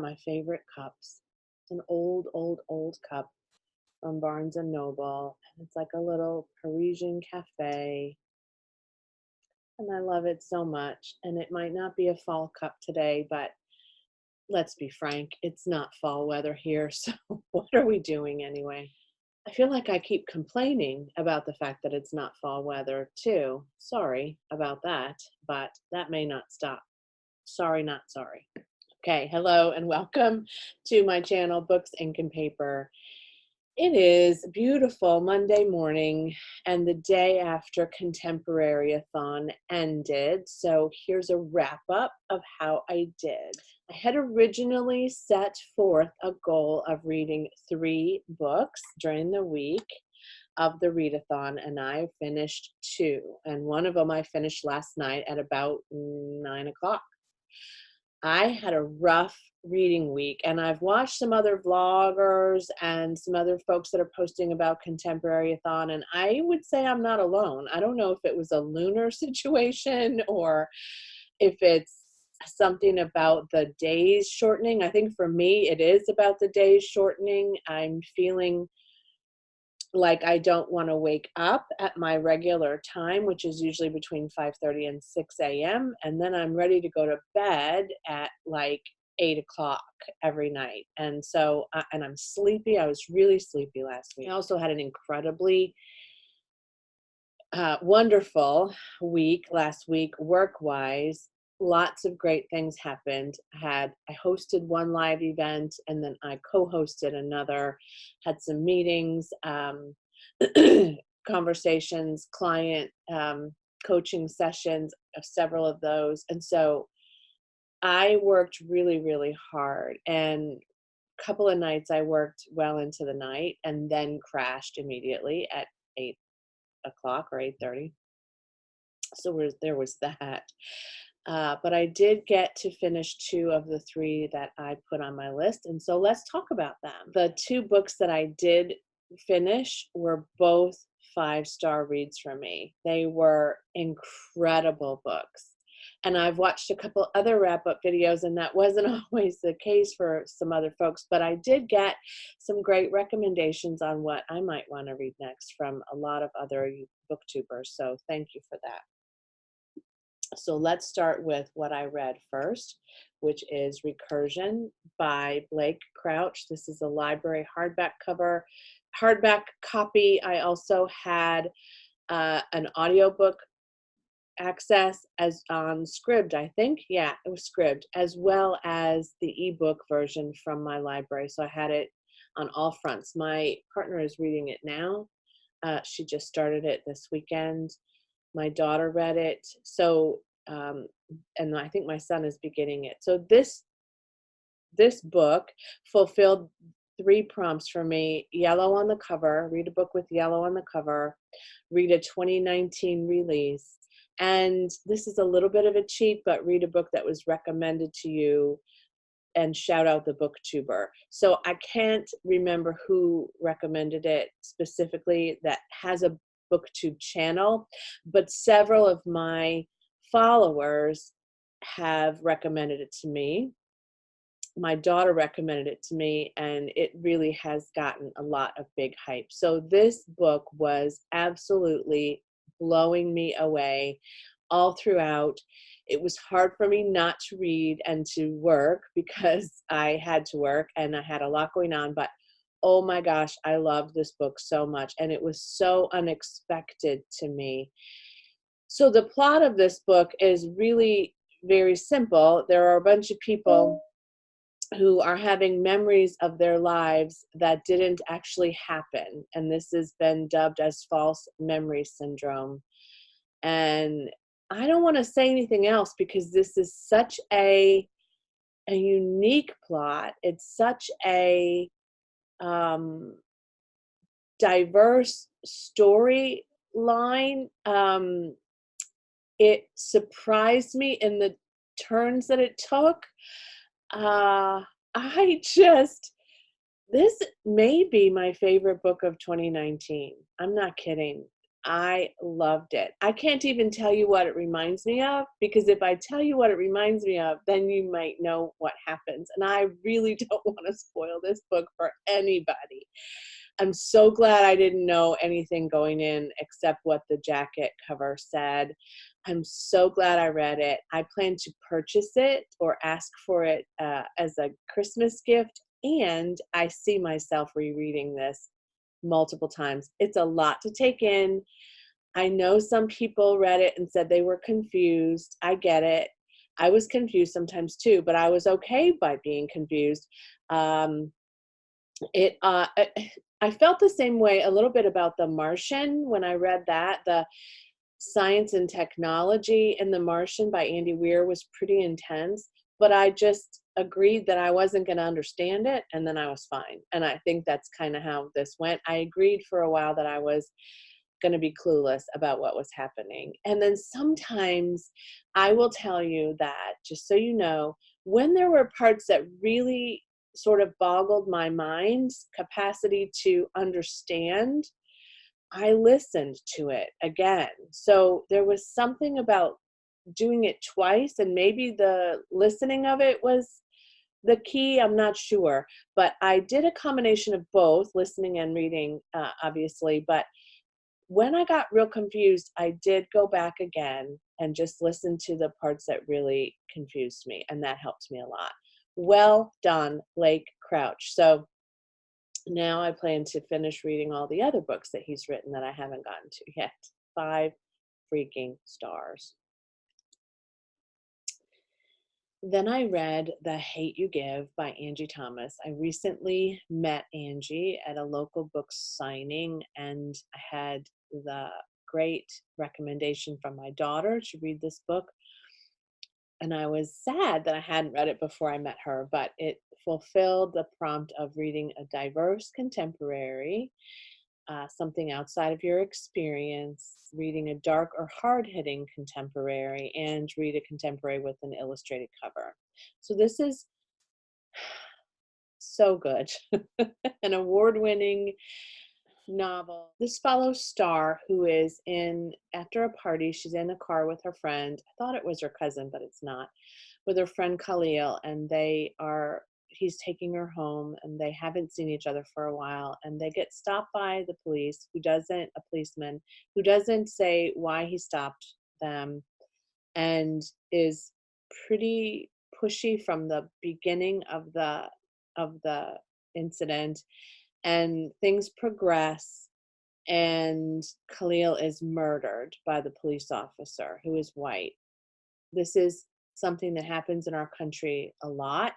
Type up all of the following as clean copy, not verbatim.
my favorite cups. It's an old cup from Barnes and Noble. And it's like a little Parisian cafe. And I love it so much. And it might not be a fall cup today, but let's be frank, it's not fall weather here. So what are we doing anyway? I feel like I keep complaining about the fact that it's not fall weather too. Sorry about that, but that may not stop. Sorry, not sorry. Okay, hello and welcome to my channel, Books, Ink, and Paper. It is a beautiful Monday morning and the day after Contemporaryathon ended. So here's a wrap up of how I did. I had originally set forth a goal of reading 3 books during the week of the readathon, and I finished 2. And one of them I finished last night at about 9 o'clock. I had a rough reading week, and I've watched some other vloggers and some other folks that are posting about Contemporaryathon, and I would say I'm not alone. I don't know if it was a lunar situation or if it's something about the days shortening. I think for me, it is about the days shortening. I'm feeling like I don't want to wake up at my regular time, which is usually between 5:30 and 6 a.m. And then I'm ready to go to bed at like 8 o'clock every night. And so, and I'm sleepy. I was really sleepy last week. I also had an incredibly wonderful week last week, work-wise. Lots of great things happened. I hosted one live event, and then I co-hosted another, had some meetings, conversations, client coaching sessions, of several of those. And so I worked really, really hard. And a couple of nights I worked well into the night and then crashed immediately at 8 o'clock or 8:30. So there was that. But I did get to finish 2 of the 3 that I put on my list. And so let's talk about them. The 2 books that I did finish were both 5-star reads for me. They were incredible books. And I've watched a couple other wrap-up videos, and that wasn't always the case for some other folks, but I did get some great recommendations on what I might want to read next from a lot of other booktubers. So thank you for that. So let's start with what I read first, which is Recursion by Blake Crouch. This is a library hardback copy. I also had an audiobook access as on Scribd, I think. Yeah, it was Scribd, as well as the ebook version from my library. So I had it on all fronts. My partner is reading it now. She just started it this weekend. My daughter read it. So, and I think my son is beginning it. So this book fulfilled 3 prompts for me. Yellow on the cover, read a book with yellow on the cover, read a 2019 release. And this is a little bit of a cheat, but read a book that was recommended to you and shout out the booktuber. So I can't remember who recommended it specifically that has a booktube channel, but several of my followers have recommended it to me. My daughter recommended it to me, and it really has gotten a lot of big hype. So this book was absolutely blowing me away all throughout. It was hard for me not to read and to work because I had to work and I had a lot going on, but oh my gosh, I loved this book so much, and it was so unexpected to me. So the plot of this book is really very simple. There are a bunch of people who are having memories of their lives that didn't actually happen, and this has been dubbed as false memory syndrome. And I don't want to say anything else because this is such a unique plot. It's such a diverse storyline. It surprised me in the turns that it took. This may be my favorite book of 2019. I'm not kidding. I loved it. I can't even tell you what it reminds me of, because if I tell you what it reminds me of, then you might know what happens. And I really don't want to spoil this book for anybody. I'm so glad I didn't know anything going in except what the jacket cover said. I'm so glad I read it. I plan to purchase it or ask for it as a Christmas gift, and I see myself rereading this multiple times. It's a lot to take in. I know some people read it and said they were confused. I get it. I was confused sometimes too, but I was okay by being confused. Um, it I felt the same way a little bit about The Martian when I read that. The science and technology in The Martian by Andy Weir was pretty intense, but I just agreed that I wasn't going to understand it, and then I was fine. And I think that's kind of how this went. I agreed for a while that I was going to be clueless about what was happening. And then sometimes I will tell you that, just so you know, when there were parts that really sort of boggled my mind's capacity to understand, I listened to it again. So there was something about doing it twice, and maybe the listening of it was the key. I'm not sure, but I did a combination of both, listening and reading, obviously. But when I got real confused, I did go back again and just listen to the parts that really confused me, and that helped me a lot. Well done, Lake Crouch. So now I plan to finish reading all the other books that he's written that I haven't gotten to yet. 5 freaking stars. Then I read The Hate You Give by Angie Thomas. I recently met Angie at a local book signing, and I had the great recommendation from my daughter to read this book. And I was sad that I hadn't read it before I met her, but it fulfilled the prompt of reading a diverse contemporary, something outside of your experience, reading a dark or hard-hitting contemporary, and read a contemporary with an illustrated cover. So this is so good. An award-winning novel. This follows Star, who is after a party, she's in a car with her friend. I thought it was her cousin, but it's not. With her friend Khalil, and he's taking her home, and they haven't seen each other for a while, and they get stopped by the police, a policeman who doesn't say why he stopped them, and is pretty pushy from the beginning of the incident, and things progress, and Khalil is murdered by the police officer who is white. This is something that happens in our country a lot.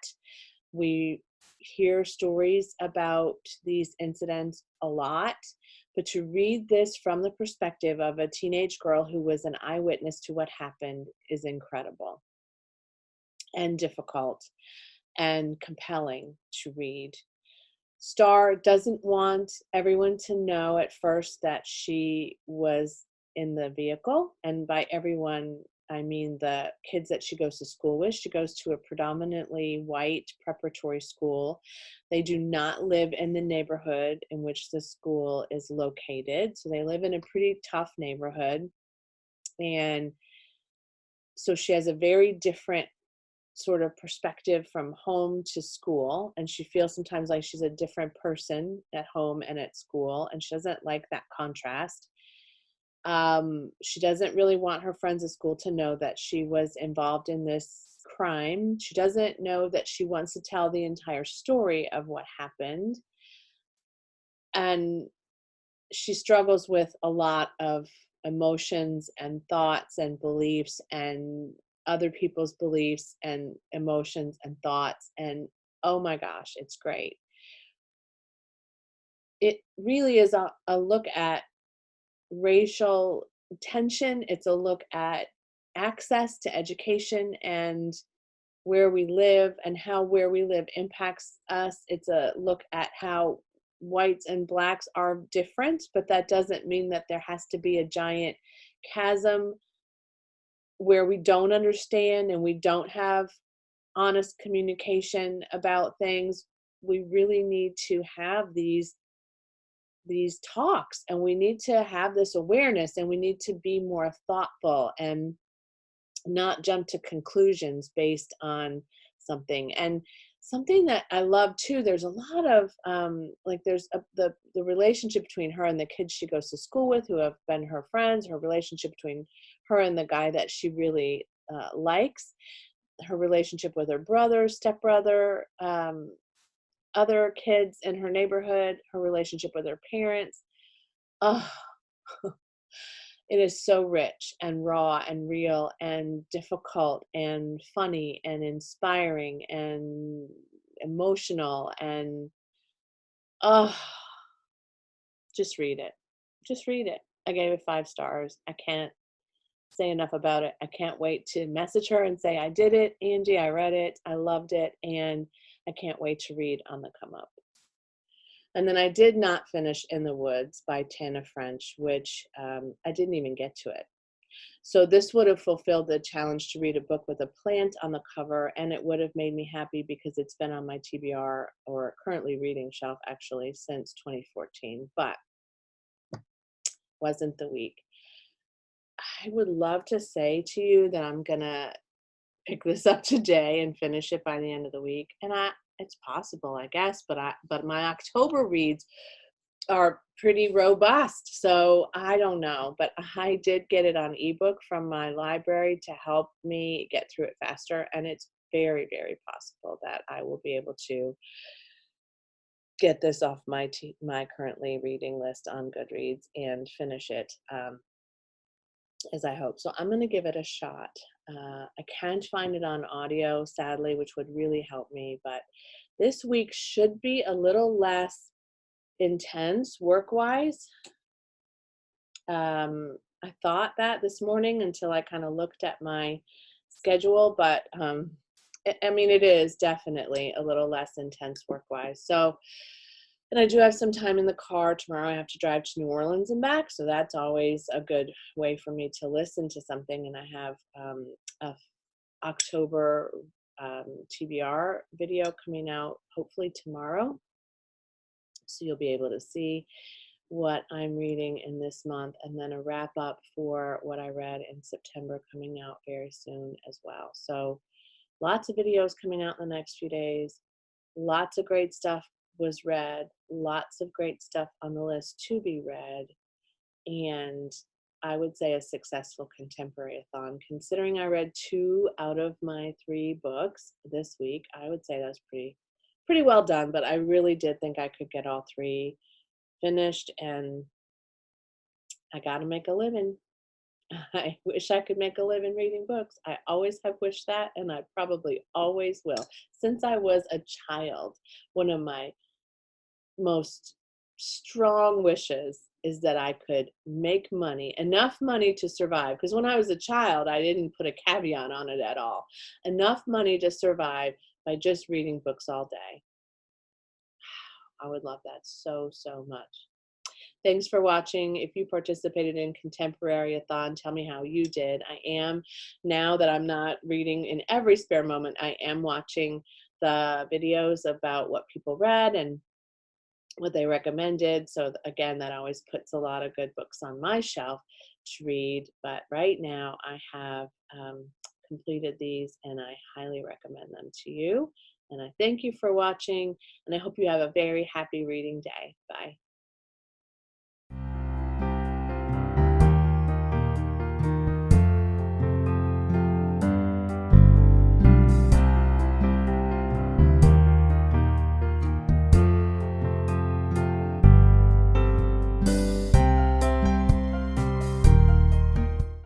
We hear stories about these incidents a lot, but to read this from the perspective of a teenage girl who was an eyewitness to what happened is incredible and difficult and compelling to read. Star doesn't want everyone to know at first that she was in the vehicle. And by everyone, I mean the kids that she goes to school with. She goes to a predominantly white preparatory school. They do not live in the neighborhood in which the school is located. So they live in a pretty tough neighborhood. And so she has a very different sort of perspective from home to school, and she feels sometimes like she's a different person at home and at school, and she doesn't like that contrast. She doesn't really want her friends at school to know that she was involved in this crime. She doesn't know that she wants to tell the entire story of what happened, and she struggles with a lot of emotions and thoughts and beliefs and other people's beliefs and emotions and thoughts. And oh my gosh, it's great. It really is a look at racial tension. It's a look at access to education and where we live and how where we live impacts us. It's a look at how whites and blacks are different, but that doesn't mean that there has to be a giant chasm where we don't understand and we don't have honest communication about things. We really need to have these these talks, and we need to have this awareness, and we need to be more thoughtful and not jump to conclusions based on something. And something that I love too, there's a lot of like there's the relationship between her and the kids she goes to school with who have been her friends, her relationship between her and the guy that she really likes, her relationship with her brother, stepbrother, other kids in her neighborhood, her relationship with her parents. Oh, it is so rich and raw and real and difficult and funny and inspiring and emotional, and oh, just read it. Just read it. I gave it 5 stars. I can't say enough about it. I can't wait to message her and say, I did it, Angie, I read it, I loved it, and I can't wait to read on the come up. And then I did not finish In the Woods by Tana French, which I didn't even get to it. So this would have fulfilled the challenge to read a book with a plant on the cover, and it would have made me happy because it's been on my TBR, or currently reading shelf actually, since 2014, but wasn't the week. I would love to say to you that I'm gonna pick this up today and finish it by the end of the week, and it's possible, I guess, but my October reads are pretty robust, so I don't know. But I did get it on ebook from my library to help me get through it faster, and it's very, very possible that I will be able to get this off my currently reading list on Goodreads and finish it as I hope. So I'm going to give it a shot. I can't find it on audio, sadly, which would really help me, but this week should be a little less intense work-wise. I thought that this morning until I kind of looked at my schedule, but I mean, it is definitely a little less intense work-wise. So, and I do have some time in the car tomorrow. I have to drive to New Orleans and back, so that's always a good way for me to listen to something. And I have a October TBR video coming out hopefully tomorrow, so you'll be able to see what I'm reading in this month, and then a wrap up for what I read in September coming out very soon as well. So lots of videos coming out in the next few days. Lots of great stuff was read. Lots of great stuff on the list to be read. And I would say a successful Contemporaryathon. Considering I read 2 out of my 3 books this week, I would say that's pretty well done, but I really did think I could get all 3 finished, and I gotta make a living. I wish I could make a living reading books. I always have wished that, and I probably always will. Since I was a child, one of my most strong wishes is that I could make money, enough money to survive. Because when I was a child, I didn't put a caveat on it at all. Enough money to survive by just reading books all day. I would love that so, so much. Thanks for watching. If you participated in Contemporaryathon, tell me how you did. I am, now that I'm not reading in every spare moment, I am watching the videos about what people read and what they recommended. So again, that always puts a lot of good books on my shelf to read. But right now I have completed these, and I highly recommend them to you. And I thank you for watching, and I hope you have a very happy reading day. Bye.